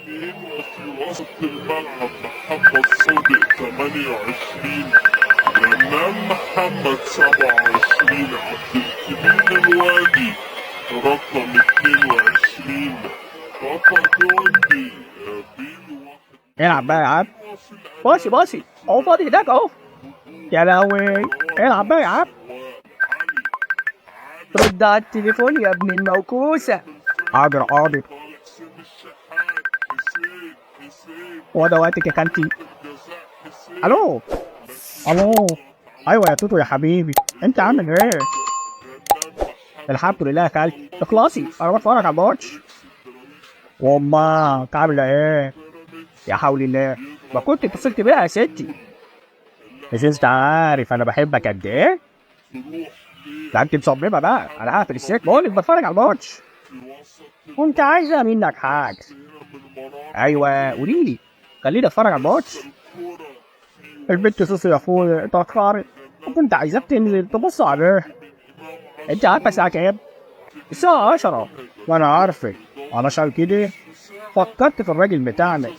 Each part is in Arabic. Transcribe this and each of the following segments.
في وسط الملعب محمد صادق 28، رنان محمد 27، عبد الكبير الوادي رقم 22، بابا جوندي بيلو واحد. العب بقى يا عم. باصي اهو فاضي هناك اهو. يا لهوي، العب بقى يا عم. رد على التليفون يا ابن الموكوسة. حاضر. هو ده وقتك يا كانتي. الو. ايوه يا توتو يا حبيبي، انت عامل ايه؟ الحمد لله يا خالتي. اخلصي انا بتفرج على الماتش. وامك عامله ايه؟ يا حول الله، ما كنت اتصلت بيها يا ستي. مش انت عارف انا بحبك قد ايه؟ ده انت مصممه بقى انا هقفل السيت بقولك بتفرج على الماتش. كنت عايزه منك حاجه. ايوه قوليلي، خليني اتفرج على الماتش. البنت سوسي يا اخويا اتاخرت وكنت عايزاك تنزل تبص عليها. انت عارفه الساعه كام؟ الساعه 10. وانا عارفك، علشان كده فكرت في الراجل بتاعنا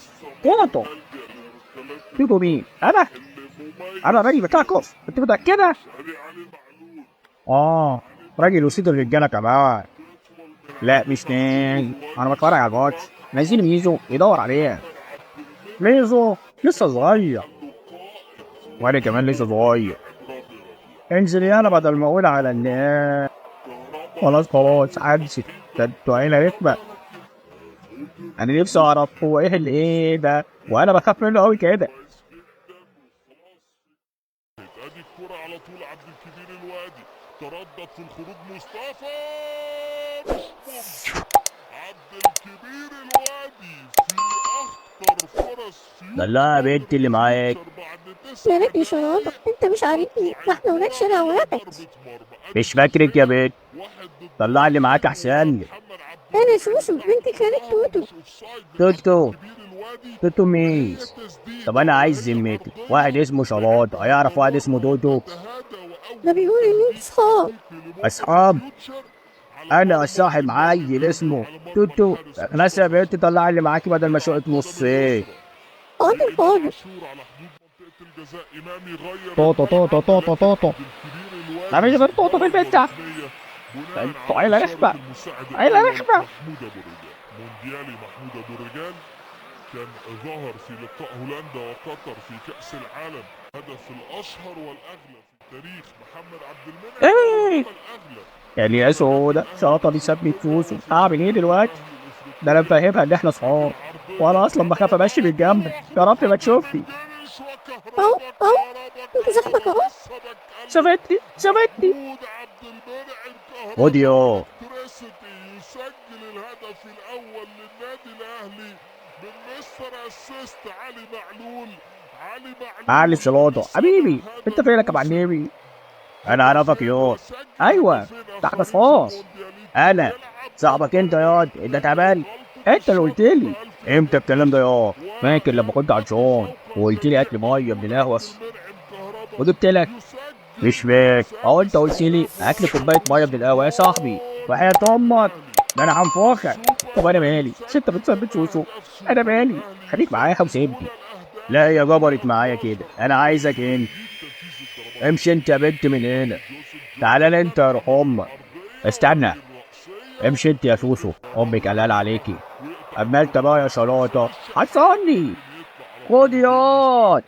توتو. توتو مين؟ انا الراجل بتاعكم، انت متاكده؟ راجل وسيد الرجاله كمان. لا مش ناي، انا بتفرج على الماتش. نازل ميزو يدور عليه. ميزو لسه صغير، وانا كمان لسه صغير. انزل يالا بدل ما اقول على الناس. خلاص عدت. ده انتوا عيله رخمه. انا نفسي اعرف هو ايه ده، وانا بخاف منه قوي كده. ادي الكرة على طول عبد الكبير الوادي، تردد في الخروج مصطفى، مش ممكن. عبد الكبير الوادي في اخطر فرص ده لا بنت اللي معاك. مالك يا شرابة؟ انت مش عارفني، ما احنا ولاد شارع واحد. مش فاكرك يا بنت، طلع اللي معاك احسن. انا سوسو بنت خالة توتو. توتو مين؟ طب انا عايز ذمتك، واحد اسمه شلاطة هيعرف واحد اسمه توتو؟ ده بيقول ان انت صحاب. اصحاب؟ انا صاحب عيل اسمه توتو؟ ناس يا بنت طلع اللي معاكي بدل ما شقت نصين. حاضر. توتو لا مش غير توتو في البيت ده. انتوا عيلة رخمة. مونديالي محمود ابو الرجال كان ظهر في لقاء هولندا وقطر في كأس العالم، هدف الاشهر والاغلى في التاريخ محمد عبد المنعم الاغلى. يعني يا سودا شاطر يسمي فلوسه، هعمل ايه دلوقتي؟ ده انا مفهمها ان احنا صحاب، وانا اصلا بخاف امشي من جنبك، يا رب ما تشوفني. اهو انت صاحبك اهو. شافتني. خدي يو. يسجل الهدف الاول للنادي الاهلي من مستر اسيست علي معلول. علي شلاطة حبيبي، انت فينك يا معلمي؟ انا اعرفك ياض. ايوه تحت صاص. انا صاحبك انت ياض، انت تعبان. انت اللي قلت لي. امتى الكلام ده ياض؟ فاكر لما كنت عطشان وقلت لي هات لي ميه من القهوه وجبت لك؟ مش فاكر. انت قلت لي هات لي كوبايه ميه من القهوه يا صاحبي، وحياة امك ده انا هنفخك. طب انا مالي؟ انت بتثبت شوشو، انا مالي؟ خليك معايا وسيبني. لا هي جبرت معايا كده، انا عايزك انت. امشي انت يا بنت من هنا. تعالى لي انت يا روح امك. استنى، امشي انت يا سوسو، امك قلال عليكي. اما انت بقى يا شلاطه حصلني. خد ياض.